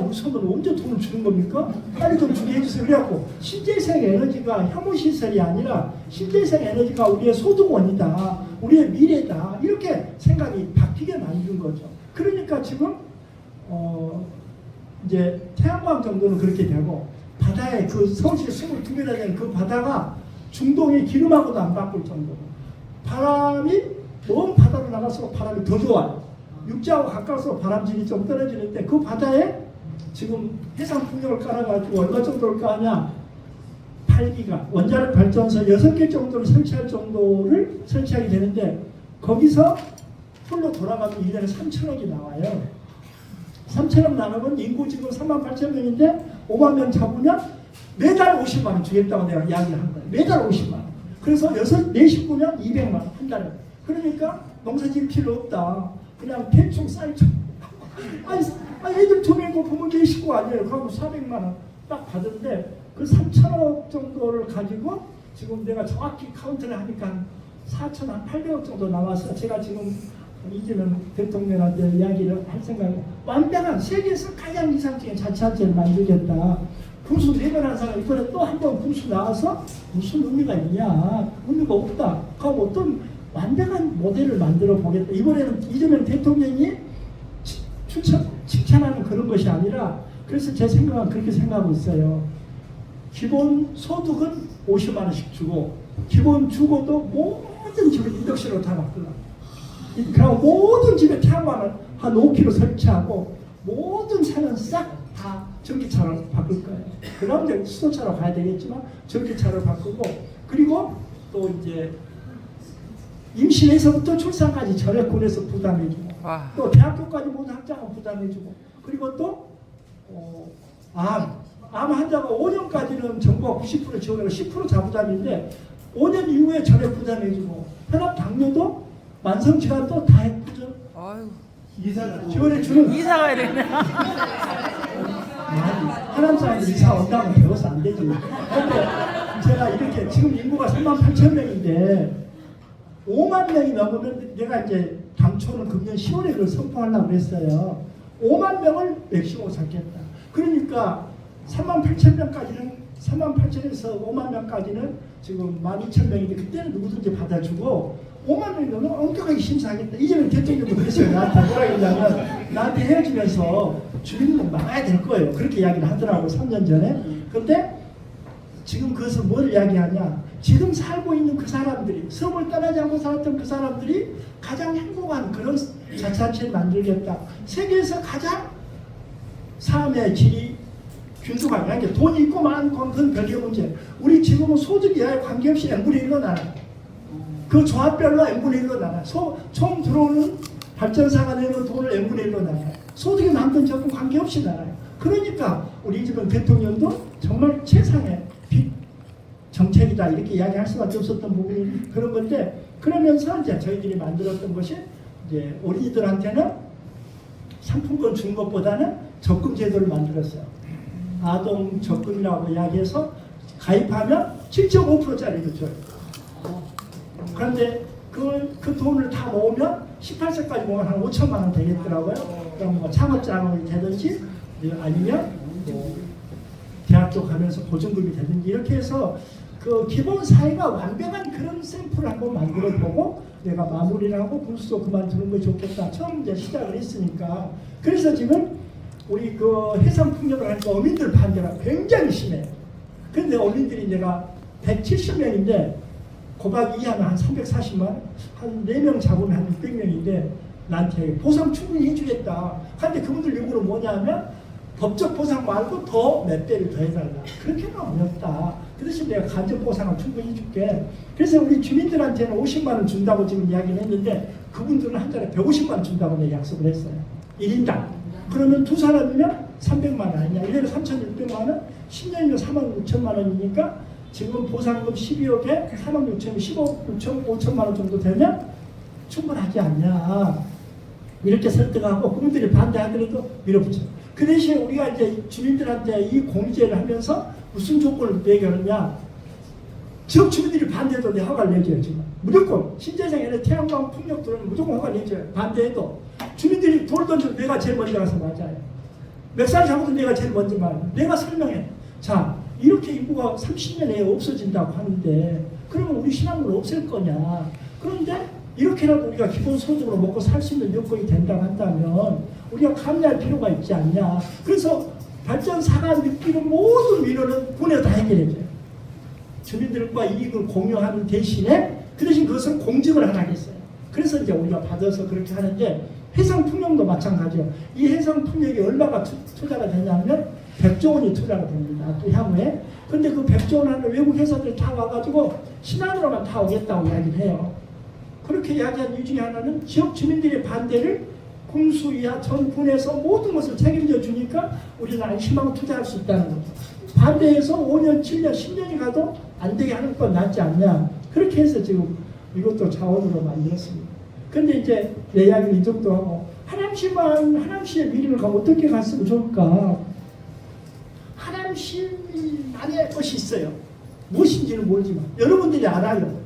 우리 선은 언제 돈을 주는 겁니까? 빨리 좀 주게 해주세요. 그래갖고 신재생 에너지가 혐오시설이 아니라 신재생 에너지가 우리의 소득원이다, 우리의 미래다, 이렇게 생각이 바뀌게 만든 거죠. 그러니까 지금 이제 태양광 정도는 그렇게 되고, 바다에 그 서울시 22배나 되는 그 바다가 중동의 기름하고도 안 바꿀 정도로 바람이 먼 바다로 나가서 바람이 더 좋아요. 육지하고 가까워서 바람질이 좀 떨어지는데 그 바다에 지금 해상 풍력을 깔아가지고 얼마 정도를 까냐? 8기가 원자력 발전소 6개 정도를 설치할 정도를 설치하게 되는데, 거기서 풀로 돌아가면 1년에 3천억이 나와요. 3천억 나누면 인구 지금 38,000명인데 5만 명 잡으면 매달 50만 원 주겠다고 내가 이야기를 한 거예요. 매달 50만 원. 그래서 4 식구면 200만 원 한 달에. 그러니까 농사 지을 필요 없다. 그냥 대충 쌀쳐. 애들 돈 내고 부모 4 식구 아니에요. 그러면 400만 원 딱 받은데 그 3천억 정도를 가지고 지금 내가 정확히 카운트를 하니까 4,800억 정도 나와서 제가 지금 이제는 대통령한테 이야기를 할 생각에 완벽한 세계에서 가장 이상적인 자치단체를 만들겠다. 군수 4번 한 사람 이번에 또 한 번 군수 나와서 무슨 의미가 있냐? 의미가 없다. 그럼 어떤 완벽한 모델을 만들어 보겠다. 이번에는 이재명 대통령이 칭찬하는 그런 것이 아니라, 그래서 제 생각은 그렇게 생각하고 있어요. 기본 소득은 50만 원씩 주고, 기본 주고도 모든 집을 인덕션으로 다 바꾸려고. 그리고 모든 집에 태양광을 한 5km 설치하고 모든 차는 싹 다 전기차로 바꿀 거예요. 그럼 이제 수소차로 가야 되겠지만 전기차로 바꾸고, 그리고 또 이제 임신에서부터 출산까지 전액군에서 부담해주고 또 대학교까지 모든 학자가 부담해주고 그리고 또 암 환자가 5년까지는 정부가 90% 지원하고 10% 자부담인데 5년 이후에 전액 부담해주고 혈압 당뇨도 만성질환도 다 해주죠. 지원해주는 이사가 되네. 하남 사람이 이사 온다고 배워서 안 되지. 근데 제가 이렇게 지금 인구가 38,000명인데 5만 명이 넘으면 내가 이제 당초는 금년 10월에 그걸 선포하려고 그랬어요. 5만 명을 맥시멈으로 잡겠다. 그러니까 38,000명까지는 38,000에서 5만 명까지는 지금 12,000명인데 그때는 누구든지 받아주고 5만 명이 넘으면 엄격하게 심사하겠다. 이제는 대통령도 그랬어요. 나한테 뭐라 했냐면 나한테 헤어지면서 주민은 막아야 될 거예요. 그렇게 이야기를 하더라고 3년 전에. 근데 지금 그것을 뭘 이야기하냐. 지금 살고 있는 그 사람들이 섬을 떠나지 않고 살았던 그 사람들이 가장 행복한 그런 자치단체를 만들겠다. 세계에서 가장 삶의 질이 균수가 아니라 돈이 있고 많고 그건 별개 문제. 우리 지금은 소득 이하에 관계없이 n분의 1로 나눠요. 그 조합별로 n분의 1로 나눠요. 총 들어오는 발전사가 내는 돈을 n분의 1로 나눠요. 소득이 많든 적든 관계없이 나눠요. 그러니까 우리 지금 대통령도 정말 최상의 정책이다 이렇게 이야기할 수밖에 없었던 부분이 그런 건데 그러면서 이제 저희들이 만들었던 것이 이제 어린이들한테는 상품권 주는 것보다는 적금 제도를 만들었어요. 아동 적금이라고 이야기해서 가입하면 7.5%짜리를 줘요. 그런데 그 돈을 다 모으면 18세까지 모으면 한 5천만 원 되겠더라고요. 그럼 뭐 창업장이 되든지 아니면 뭐 대학교 가면서 보증금이 되든지 이렇게 해서 그 기본 사회가 완벽한 그런 샘플을 한번 만들어 보고 내가 마무리를 하고 군수도 그만두는 게 좋겠다. 처음 이제 시작을 했으니까. 그래서 지금 우리 그 해상풍력을 하니까 어민들 반대가 굉장히 심해요. 그런데 어민들이 내가 170명인데 고박 이하면 한 340만 원, 한 4명 잡으면 한 600명인데 나한테 보상 충분히 해주겠다. 근데 그분들 요구는 뭐냐면 법적 보상 말고 더 몇 배를 더 해달라. 그렇게는 어렵다. 그 대신 내가 간접 보상을 충분히 해줄게. 그래서 우리 주민들한테는 50만 원 준다고 지금 이야기를 했는데 그분들은 한 달에 150만 원 준다고 내가 약속을 했어요. 1인당. 그러면 두 사람이면 300만 원 아니냐. 1년에 3,600만 원, 10년이면 4만 6천만 원이니까 지금 보상금 12억에 4만 6천이 15억 5천만 원 정도 되면 충분하지 않냐. 이렇게 설득하고 그분들이 반대하더라도 밀어붙여. 그 대신에 우리가 이제 주민들한테 이 공제를 하면서 무슨 조건을 내겠느냐. 지역 주민들이 반대해도 내 허가를 내줘요. 지금 무조건 신재생에는 태양광 풍력 들어오면 무조건 허가를 내줘요. 반대해도 주민들이 돌 던져도 내가 제일 먼저 가서 맞아요. 멱살 잡아도 내가 제일 먼저 말해요. 내가 설명해. 자, 이렇게 인구가 30년 내에 없어진다고 하는데 그러면 우리 신앙을 없앨 거냐. 그런데 이렇게라도 우리가 기본소득으로 먹고 살 수 있는 여건이 된다고 한다면 우리가 감내할 필요가 있지 않냐. 그래서 발전사가 느끼는 모든 위로는 군에서 다 해결해줘요. 주민들과 이익을 공유하는 대신에 그 대신 그것은 공직을 하나 하겠어요. 그래서 이제 우리가 받아서 그렇게 하는데 해상풍력도 마찬가지예요. 이 해상풍력이 얼마가 투자가 되냐면 100조 원이 투자가 됩니다. 또 향후에. 근데 그 100조 원 하는 외국 회사들이 다 와가지고 신안으로만 다 오겠다고 이야기를 해요. 그렇게 이야기한 이유 중에 하나는 지역 주민들의 반대를 군수 이하 전 군에서 모든 것을 책임져 주니까 우리는 안심하고 투자할 수 있다는 거죠. 반대해서 5년, 7년, 10년이 가도 안 되게 하는 건 낫지 않냐. 그렇게 해서 지금 이것도 자원으로 만들었습니다. 근데 이제 내 이야기를 이 정도 하고 하남시의 미래를 어떻게 갔으면 좋을까. 하남시만의 것이 있어요. 무엇인지는 모르지만 여러분들이 알아요.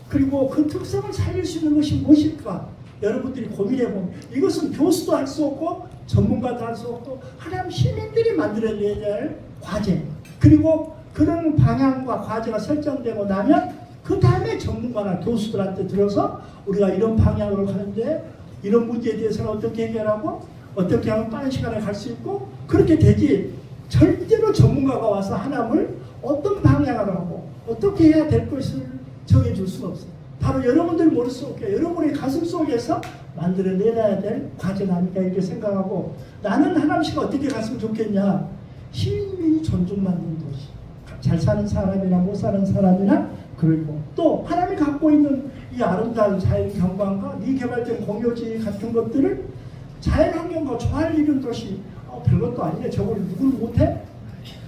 그리고 그 특성을 살릴 수 있는 것이 무엇일까? 여러분들이 고민해보면 이것은 교수도 할 수 없고 전문가도 할 수 없고 하남 시민들이 만들어내야 할 과제 그리고 그런 방향과 과제가 설정되고 나면 그 다음에 전문가나 교수들한테 들어서 우리가 이런 방향으로 가는데 이런 문제에 대해서는 어떻게 해결하고 어떻게 하면 빠른 시간에 갈 수 있고 그렇게 되지 절대로 전문가가 와서 하남을 어떤 방향으로 하고 어떻게 해야 될 것을 정해줄 수는 없어요. 바로 여러분들 머릿속에 여러분의 가슴 속에서 만들어내야 될 과제가 아닐까 이렇게 생각하고 나는 하남시가 어떻게 갔으면 좋겠냐. 시민이 존중받는 도시. 잘 사는 사람이나 못 사는 사람이나 그리고 또 하나님이 갖고 있는 이 아름다운 자연 경관과 미개발된 공유지 같은 것들을 자연환경과 조화를 이룬 도시, 별것도 아니네. 저걸 누구를 못해?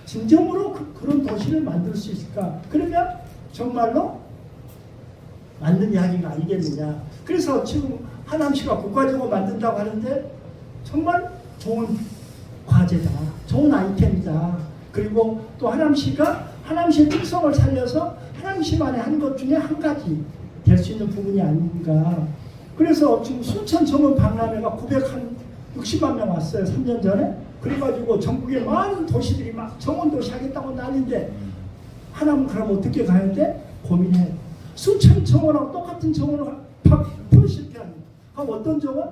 진정으로 그런 도시를 만들 수 있을까? 그러면 정말로 맞는 이야기가 아니겠느냐. 그래서 지금 하남시가 국가적으로 만든다고 하는데 정말 좋은 과제다. 좋은 아이템이다. 그리고 또 하남시의 특성을 살려서 하남시만의 한 것 중에 한 가지 될 수 있는 부분이 아닌가. 그래서 지금 순천 정원 박람회가 960만 명 왔어요. 3년 전에. 그래가지고 전국의 많은 도시들이 막 정원도시 하겠다고 난리인데 하나는 그럼 어떻게 가야 돼? 고민해. 순천 정원하고 똑같은 정원을 팍 실패합니다. 그럼 어떤 정원?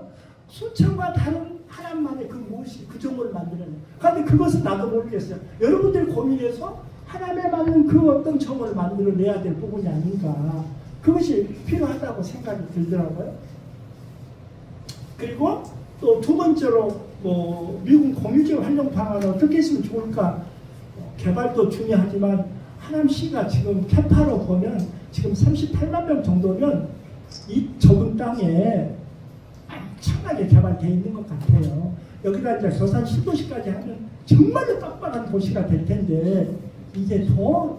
순천과 다른 하나만의 그 무엇이 그 정원을 만들어내. 그런데 그것은 나도 모르겠어요. 여러분들이 고민해서 하나님에 맞는 그 어떤 정원을 만들어내야 될 부분이 아닌가. 그것이 필요하다고 생각이 들더라고요. 그리고 또 두 번째로 미국 공유지 활용 방안을 어떻게 했으면 좋을까. 개발도 중요하지만 하남시가 지금 캐파로 보면 지금 38만 명 정도면 이 좁은 땅에 엄청나게 개발되어 있는 것 같아요. 여기다 이제 서산 신도시까지 하면 정말로 빡빡한 도시가 될 텐데 이제 더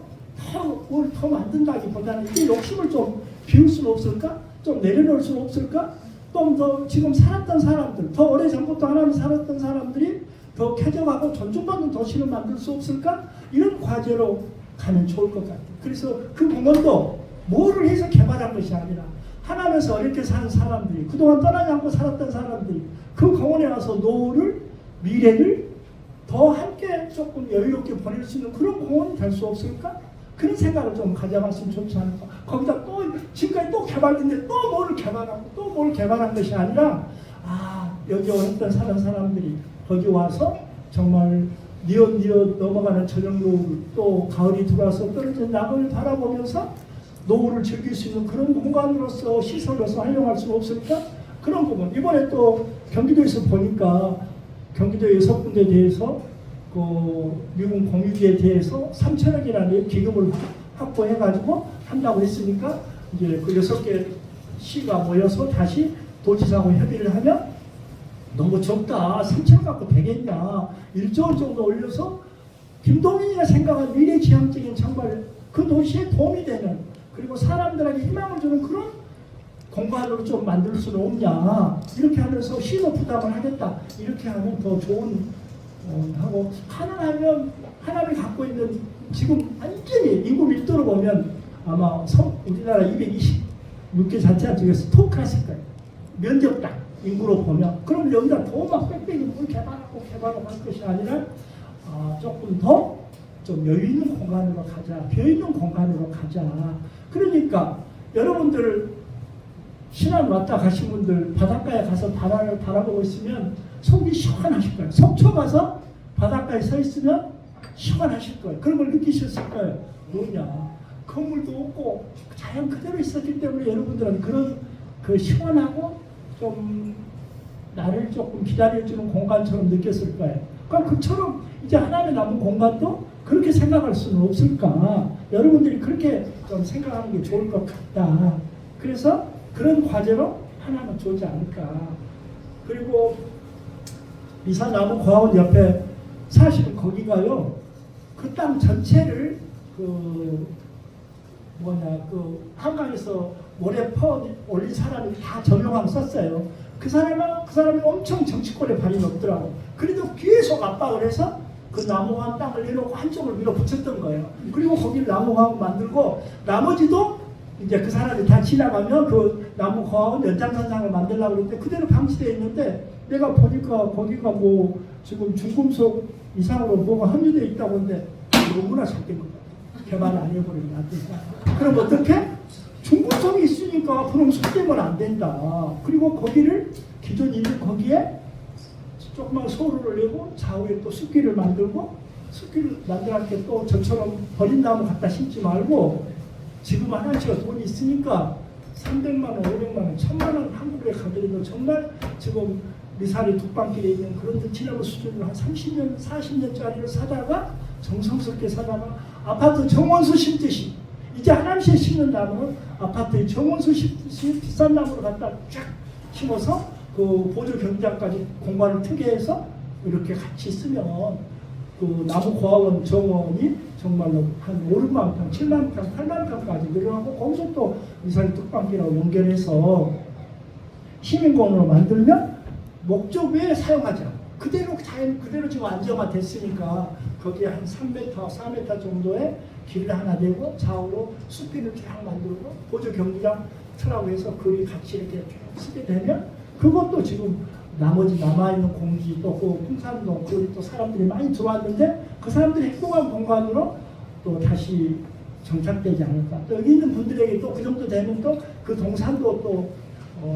만든다기보다는 이 욕심을 좀 비울 수는 없을까? 좀 내려놓을 수는 없을까? 좀 더 지금 살았던 사람들, 더 오래전부터 하나님 살았던 사람들이 더 쾌적하고 존중받는 도시를 만들 수 없을까? 이런 과제로 가면 좋을 것 같아요. 그래서 그 공원도 뭐를 해서 개발한 것이 아니라 하나님에서 어렵게 사는 사람들이, 그동안 떠나지 않고 살았던 사람들이 그 공원에 와서 노후를, 미래를 더 함께 조금 여유롭게 보낼 수 있는 그런 공원이 될 수 없을까? 그런 생각을 좀 가져봤으면 좋지 않을까. 거기다 또 지금까지 또 개발했는데 또 뭐를 개발하고 또 뭘 개발한 것이 아니라 여기 왔던 사람들이 거기 와서 정말 니엇니엇 넘어가는 저녁 노을, 또 가을이 들어와서 떨어진 낙을 바라보면서 노후를 즐길 수 있는 그런 공간으로서 시설로서 활용할 수 없을까? 그런 부분. 이번에 또 경기도에서 보니까 경기도 6군데에 대해서 그 미군 공유지에 대해서 3천억이라는 기금을 확보해가지고 한다고 했으니까 이제 그 6개 시가 모여서 다시 도지사하고 협의를 하면 너무 적다. 3천억 갖고 되겠냐. 1조 원 정도 올려서 김동인이가 생각한 미래지향적인 정말 그 도시에 도움이 되는, 그리고 사람들에게 희망을 주는 그런 공간으로 좀 만들 수는 없냐. 이렇게 하면서 시도 부담을 하겠다. 이렇게 하면 더 좋은 하고, 하나하면 하나님이 갖고 있는 지금 완전히 인구 밀도로 보면 아마 우리나라 226개 자치단 중에서 톱클래스일 거예요. 면적당 인구로 보면. 그럼 여기다 더 막 빽빽이 뭘 개발하고 할 것이 아니라 조금 더 좀 여유 있는 공간으로 가자. 비어 있는 공간으로 가자. 그러니까 여러분들 신안 왔다 가신 분들 바닷가에 가서 바다를 바라보고 있으면 속이 시원하실 거예요. 속초 가서 바닷가에 서 있으면 시원하실 거예요. 그런 걸 느끼셨을 거예요. 뭐냐, 건물도 없고 자연 그대로 있었기 때문에 여러분들은 그런 그 시원하고 좀 나를 조금 기다려주는 공간처럼 느꼈을 거예요. 그러니까 그처럼 이제 하나님의 남은 공간도 그렇게 생각할 수는 없을까. 여러분들이 그렇게 좀 생각하는 게 좋을 것 같다. 그래서 그런 과제로 하나는 좋지 않을까. 그리고 미사나무 고아원 옆에 사실은 거기가요, 그 땅 전체를 그 한강에서 모래 퍼 올린 사람이 다 전용하고 썼어요. 그 사람이 엄청 정치권에 발이 높더라고. 그래도 계속 압박을 해서 그 나무화원 땅을 내놓고 한쪽을 밀어붙였던 거예요. 그리고 거기를 나무화원 만들고, 나머지도 이제 그 사람이 다 지나가면 그 나무화원 연장선상을 만들려고 그랬는데 그대로 방치되어 있는데, 내가 보니까 거기가 뭐 지금 중금속 이상으로 뭐가 함유되어 있다고 하는데 너무나 잘된 것 같아요. 개발 안 해버리면 안 된다. 그럼 어떻게? 중금속이 있으니까 그럼 속되면 안 된다. 그리고 거기를 기존 있는 거기에 조그만 소루를 내고 좌우에 또 숲길을 만들고, 숲길을 만들할 때 또 저처럼 버린 나무 갖다 심지 말고, 지금 하나씩가 돈이 있으니까 300만 원, 500만 원, 1000만 원 한국에 가더라도 정말 지금 미사리 뚝방길에 있는 그런 지나무 수준으로 한 30년, 40년짜리를 사다가 정성스럽게 사다가 아파트 정원수 심듯이 이제 하남시에 심는 나무는 아파트의 정원수 비싼 나무를 갖다 쫙 심어서 그 보조 경기장까지 공간을 트게 해서 이렇게 같이 쓰면 그 나무고아원 정원이 정말로 한 5, 6만 평, 7만 평, 8만 평까지 늘어나고 거기서 또 미사리 뚝방길하고 연결해서 시민공원으로 만들면 목적 외에 사용하지 않고 그대로 자연 그대로 지금 안정화됐으니까 거기에 한 3m, 4m 정도의 길을 하나 내고 좌우로 숲길을 쫙 만들고 보조 경기장 트라고 해서 그리 같이 이렇게 쓰게 되면 그것도 지금 나머지 남아있는 공기 또 그 풍산도 그리 또 사람들이 많이 들어왔는데 그 사람들이 행복한 공간으로 또 다시 정착되지 않을까. 또 여기 있는 분들에게 또 그 정도 되면 또 그 동산도 또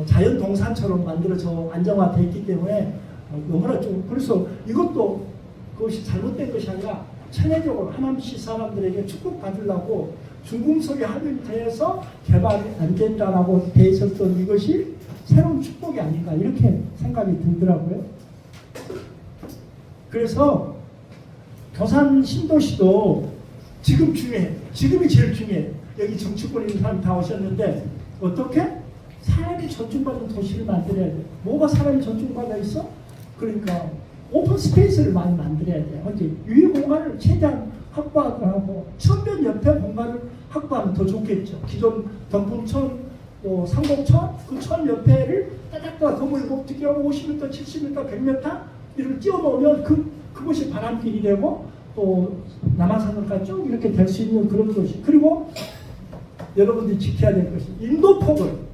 자연 동산처럼 만들어져 안정화되어 있기 때문에 너무나 좀 그래서 이것도 그것이 잘못된 것이 아니라 체내적으로 하남시 사람들에게 축복받으려고 중궁석이 하늘대에서 개발이 안 된다라고 돼 있었던 이것이 새로운 축복이 아닌가 이렇게 생각이 들더라고요. 그래서 교산 신도시도 지금 중요해요. 지금이 제일 중요해요. 여기 정치권에 있는 사람 다 오셨는데 어떻게? 사람이 존중받는 도시를 만들어야 돼. 뭐가 사람이 존중받아 있어? 그러니까 오픈 스페이스를 많이 만들어야 돼. 현재 유휴 공간을 최대한 확보하고 천변 옆에 공간을 확보하면 더 좋겠죠. 기존 덤풍천, 또 상공천, 그 천 옆에를 따닥따닥 건물을 어떻게 하고 50m, 70m, 100m 이렇게 띄워놓으면 그것이 바람길이 되고 또 남한산으로까지 쭉 이렇게 될 수 있는 그런 도시. 그리고 여러분들이 지켜야 될 것이 인도폭을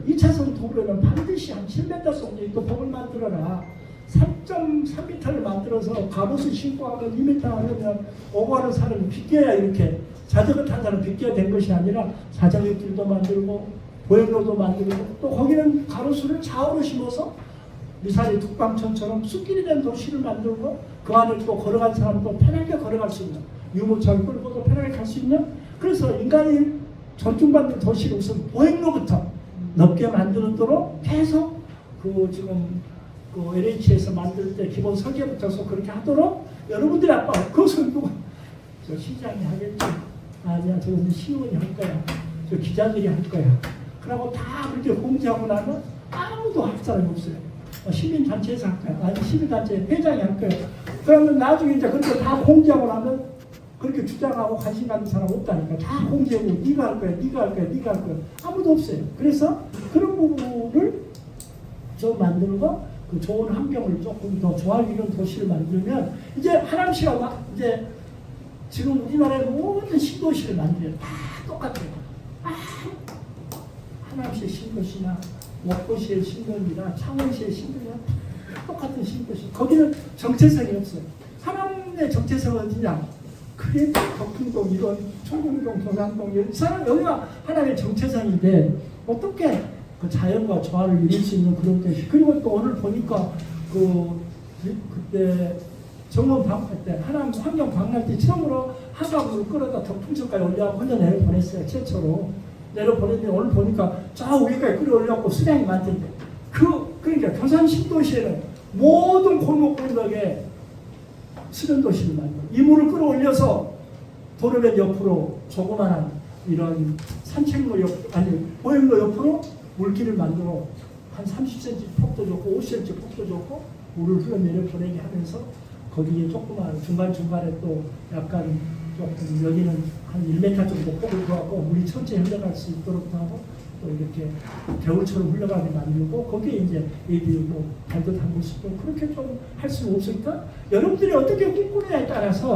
2차선 도로에는 반드시 한 7m 정도 인도폭을 만들어라. 3.3m를 만들어서 갑옷을 신고 하면 2m 하려면 오고 하는 사람이 비껴야 이렇게 자전거 탄 사람 비껴야 된 것이 아니라 자전거 길도 만들고 보행로도 만들고 또 거기는 가로수를 좌우로 심어서 미사리 뚝방천처럼 숲길이 된 도시를 만들고 그 안을 또 걸어간 사람도 편하게 걸어갈 수 있는 유모차를 끌고도 편하게 갈 수 있는 그래서 인간이 존중받는 도시를 우선 보행로부터 넓게 만들도록 계속 그 지금 그 LH에서 만들 때 기본 설계부터 그렇게 하도록 여러분들이 아빠 그것은 누가 저 시장이 하겠지 아니야 저건 시의원이 할 거야 저 기자들이 할 거야 그러고 다 그렇게 공지하고 나면 아무도 할 사람이 없어요. 시민단체에서 할 거야 아니 시민단체 회장이 할 거야. 그러면 나중에 이제 그렇게 다 공지하고 나면 그렇게 주장하고 관심 갖는 사람 없다니까. 다 공개하고 네가 할 거야, 네가 할 거야, 네가 할 거야. 아무도 없어요. 그래서 그런 부분을 좀 만들고 그 좋은 환경을 조금 더 좋아할 이런 도시를 만들면 이제 하남시가 이제 지금 우리나라의 모든 신도시를 만들어요. 다 똑같아요. 하남시 신도시나 목포시의 신도시나 창원시의 신도시나 똑같은 신도시. 거기는 정체성이 없어요. 하남의 정체성은 어디냐? 그게 덕풍동 이런 청궁동, 도산동 이런 사람 여기가 하나의 정체성인데 어떻게 그 자연과 조화를 이룰 수 있는 그런 곳이 그리고 또 오늘 보니까 그때 정원 방학 때 하남 환경 방학 때 처음으로 하강으로 끌어다 덕풍천까지 올려가고 혼자 내려 보냈어요. 최초로 내려 보냈는데 오늘 보니까 저 위에까지 끌어올려갖고 수량이 많던데 그러니까 교산 신도시에는 모든 골목골목에 수련도시를 만들고 이물을 끌어올려서 도로변 옆으로 조그마한 이런 산책로 보행로 옆으로 물길을 만들어 한 30cm 폭도 좋고 50cm 폭도 좋고 물을 흘러내려 보내게 하면서 거기에 조그마한 중간중간에 또 약간 조금 여기는 한 1m 정도 폭을 두고 물이 천천히 흘러갈 수 있도록 하고 또 이렇게 겨울처럼 흘러가게 만들고 거기에 이제 애들이 뭐 발도 담글 수 있고 그렇게 좀 할 수는 없을까? 여러분들이 어떻게 꿈꾸느냐에 따라서